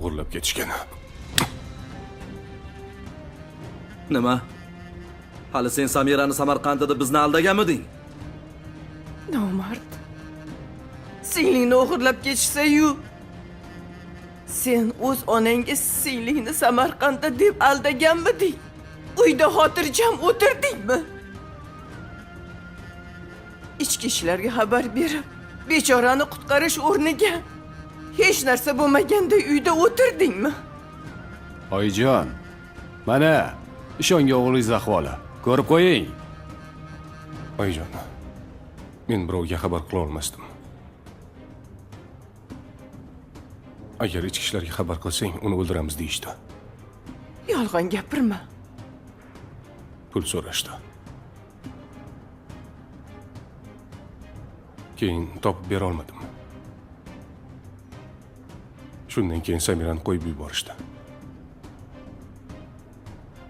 o'g'irlab ketishgan. Nima? Hali sen Samirani Samarqandda bizni aldaganmiding? Nomard. Singlingni o'g'irlab ketishsa-yu, sen o'z onangga singlingni Samarqandda deb aldaganmiding? Uyda xotirjam o'tirdingmi? Ichki ishlarga xabar berib, bechorani qutqarish o'rniga hech narsa bo'lmaganda uyda o'tirdingmi? Oyijon, mana ishongan o'g'lingiz ahvoli. Ko'rib qo'ying. Oyijon, men birovga xabar qila olmasdim. Agar ichki ishlarga xabar qilsang, uni o'ldiramiz deyishdi. Yolg'on gapirma. Pul so'rashdi. Keyin topib bera olmadim. Shundan keyin Samirani qo'yib yuborishdi.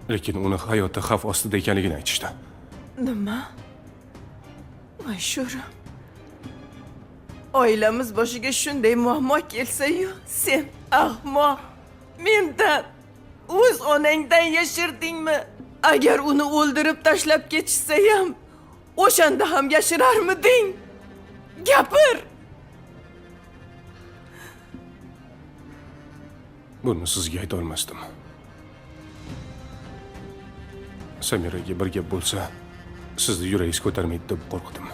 Lekin uni hayoti xavf ostida ekanligini aytishdi. Nima? Voy sho'rim. Oilamiz boshiga shunday muammo kelsa-yu, sen ahmoq, mendan, o'z onangdan yashirdingmi? Agar uni o'ldirib tashlab ketishsa ham, o'shanda ham yashirarmiding? Gapir. Buni sizga ayta olmasdim. Samiraga bir gap bo'lsa, sizni yuragingiz ko'tarmaydi deb qo'rqdim.